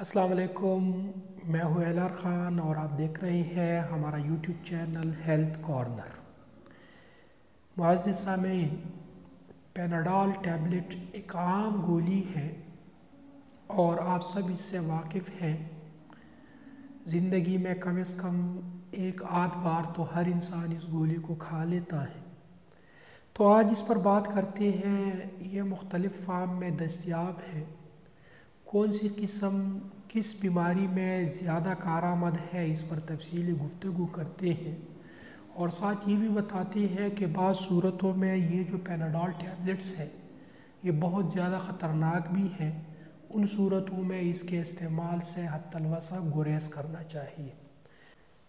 السلام علیکم، میں ہوں اعلار خان اور آپ دیکھ رہے ہیں ہمارا یوٹیوب چینل ہیلتھ کارنر۔ معزز سامعین، پیناڈول ٹیبلٹ ایک عام گولی ہے اور آپ سب اس سے واقف ہیں۔ زندگی میں کم از کم ایک آدھ بار تو ہر انسان اس گولی کو کھا لیتا ہے۔ تو آج اس پر بات کرتے ہیں، یہ مختلف فارم میں دستیاب ہے، کون سی قسم کس بیماری میں زیادہ کارآمد ہے، اس پر تفصیلی گفتگو کرتے ہیں اور ساتھ یہ بھی بتاتے ہیں کہ بعض صورتوں میں یہ جو پیناڈول ٹیبلٹس ہے یہ بہت زیادہ خطرناک بھی ہے، ان صورتوں میں اس کے استعمال سے حتی الوسع گریز کرنا چاہیے۔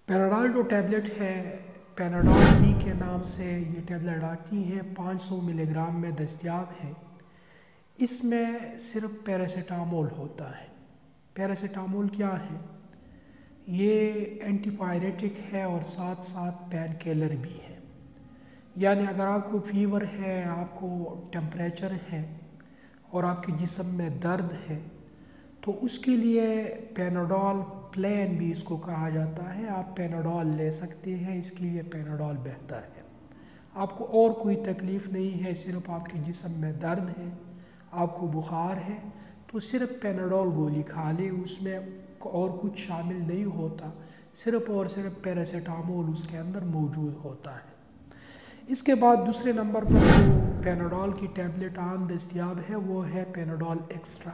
پیناڈول جو ٹیبلٹ ہے، پیناڈول ڈی کے نام سے یہ ٹیبلٹ آتی ہے، 500 ملی گرام میں دستیاب ہے۔ اس میں صرف پیراسیٹامول ہوتا ہے۔ پیراسیٹامول کیا ہے؟ یہ اینٹی پائریٹک ہے اور ساتھ ساتھ پین کیلر بھی ہے۔ یعنی اگر آپ کو فیور ہے، آپ کو ٹیمپریچر ہے اور آپ کے جسم میں درد ہے تو اس کے لیے پیناڈول پلین بھی اس کو کہا جاتا ہے، آپ پیناڈول لے سکتے ہیں، اس کے لیے پیناڈول بہتر ہے۔ آپ کو اور کوئی تکلیف نہیں ہے، صرف آپ کے جسم میں درد ہے، آپ کو بخار ہے تو صرف پیناڈول گولی کھا لیں، اس میں اور کچھ شامل نہیں ہوتا، صرف اور صرف پیراسیٹامول اس کے اندر موجود ہوتا ہے۔ اس کے بعد دوسرے نمبر پر جو پیناڈول کی ٹیبلٹ عام دستیاب ہے وہ ہے پیناڈول ایکسٹرا۔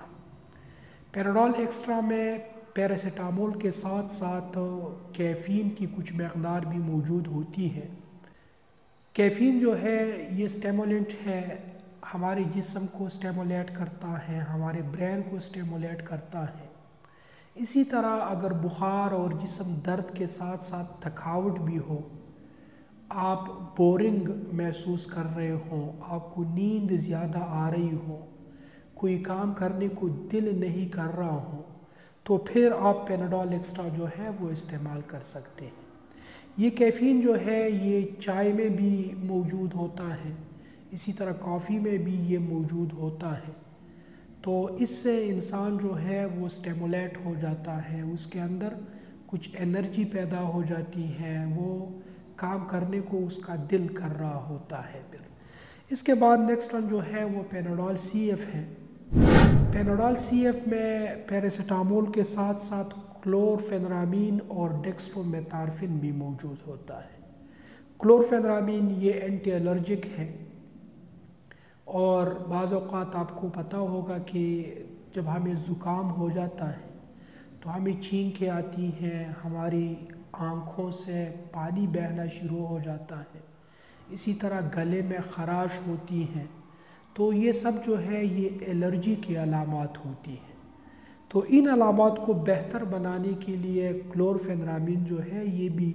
پیناڈول ایکسٹرا میں پیراسیٹامول کے ساتھ ساتھ کیفین کی کچھ مقدار بھی موجود ہوتی ہے۔ کیفین جو ہے یہ سٹیمولنٹ ہے، ہمارے جسم کو سٹیمولیٹ کرتا ہے، ہمارے برین کو سٹیمولیٹ کرتا ہے۔ اسی طرح اگر بخار اور جسم درد کے ساتھ ساتھ تھکاوٹ بھی ہو، آپ بورنگ محسوس کر رہے ہوں، آپ کو نیند زیادہ آ رہی ہو، کوئی کام کرنے کو دل نہیں کر رہا ہو تو پھر آپ پیناڈول ایکسٹرا جو ہے وہ استعمال کر سکتے ہیں۔ یہ کیفین جو ہے یہ چائے میں بھی موجود ہوتا ہے، اسی طرح کافی میں بھی یہ موجود ہوتا ہے، تو اس سے انسان جو ہے وہ سٹیمولیٹ ہو جاتا ہے، اس کے اندر کچھ انرجی پیدا ہو جاتی ہے، وہ کام کرنے کو اس کا دل کر رہا ہوتا ہے پھر۔ اس کے بعد نیکسٹ ون جو ہے وہ پیناڈول سی ایف ہے۔ پیناڈول سی ایف میں پیراسیٹامول کے ساتھ ساتھ کلورفینرامین اور ڈیکسٹرومیتارفین بھی موجود ہوتا ہے۔ کلورفینرامین یہ اینٹی الرجک ہے اور بعض اوقات آپ کو پتہ ہوگا کہ جب ہمیں زکام ہو جاتا ہے تو ہمیں چھینکیں آتی ہیں، ہماری آنکھوں سے پانی بہنا شروع ہو جاتا ہے، اسی طرح گلے میں خراش ہوتی ہیں، تو یہ سب جو ہے یہ الرجی کی علامات ہوتی ہیں۔ تو ان علامات کو بہتر بنانے کے لیے کلورفینرامین جو ہے یہ بھی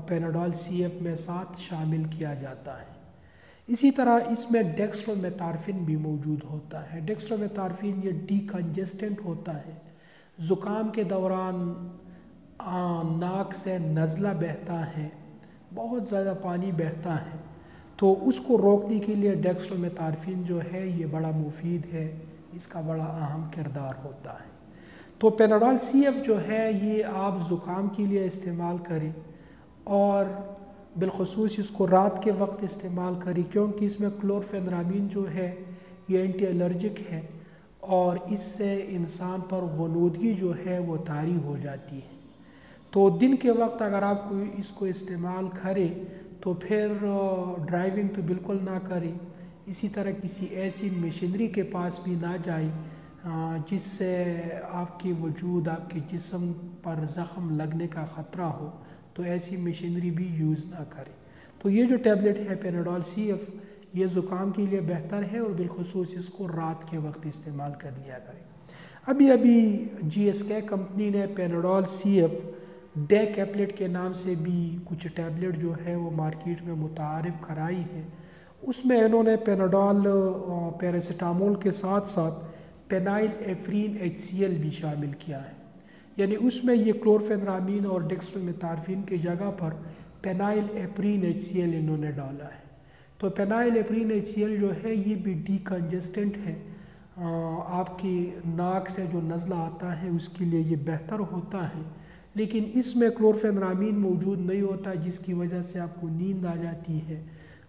پیناڈول سی ایف میں ساتھ شامل کیا جاتا ہے۔ اسی طرح اس میں ڈیکسٹرومیتارفین بھی موجود ہوتا ہے۔ ڈیکسٹرومیتارفین یہ ڈی کنجسٹنٹ ہوتا ہے، زکام کے دوران ناک سے نزلہ بہتا ہے، بہت زیادہ پانی بہتا ہے، تو اس کو روکنے کے لیے ڈیکسٹرومیتارفین جو ہے یہ بڑا مفید ہے، اس کا بڑا اہم کردار ہوتا ہے۔ تو پیناڈول سی ایف جو ہے یہ آپ زکام کے لیے استعمال کریں اور بالخصوص اس کو رات کے وقت استعمال کریں، کیونکہ اس میں کلورفینرامین جو ہے یہ اینٹی الرجک ہے اور اس سے انسان پر غنودگی جو ہے وہ طاری ہو جاتی ہے۔ تو دن کے وقت اگر آپ کو اس کو استعمال کریں تو پھر ڈرائیونگ تو بالکل نہ کریں، اسی طرح کسی ایسی مشینری کے پاس بھی نہ جائیں جس سے آپ کی وجود، آپ کے جسم پر زخم لگنے کا خطرہ ہو، تو ایسی مشینری بھی یوز نہ کریں۔ تو یہ جو ٹیبلٹ ہے پیناڈول سی ایف یہ زکام کے لیے بہتر ہے اور بالخصوص اس کو رات کے وقت استعمال کر لیا کریں۔ ابھی جی ایس کے کمپنی نے پیناڈول سی ایف ڈے کیپلیٹ کے نام سے بھی کچھ ٹیبلٹ جو ہے وہ مارکیٹ میں متعارف کرائی ہے۔ اس میں انہوں نے پیناڈول پیراسیٹامول کے ساتھ ساتھ پینائل ایفرین ایچ سی ایل بھی شامل کیا ہے، یعنی اس میں یہ کلورفینرامین اور ڈیکسٹرومیتارفین کی جگہ پر پینائل ایفرین ایچ سی ایل انہوں نے ڈالا ہے۔ تو پینائل ایفرین ایچ سی ایل جو ہے یہ بھی ڈی کنجسٹنٹ ہے، آپ کی ناک سے جو نزلہ آتا ہے اس کے لیے یہ بہتر ہوتا ہے، لیکن اس میں کلورفینرامین موجود نہیں ہوتا، جس کی وجہ سے آپ کو نیند آ جاتی ہے،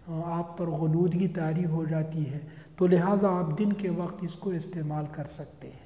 آپ پر غنودگی طاری ہو جاتی ہے، تو لہٰذا آپ دن کے وقت اس کو استعمال کر سکتے ہیں۔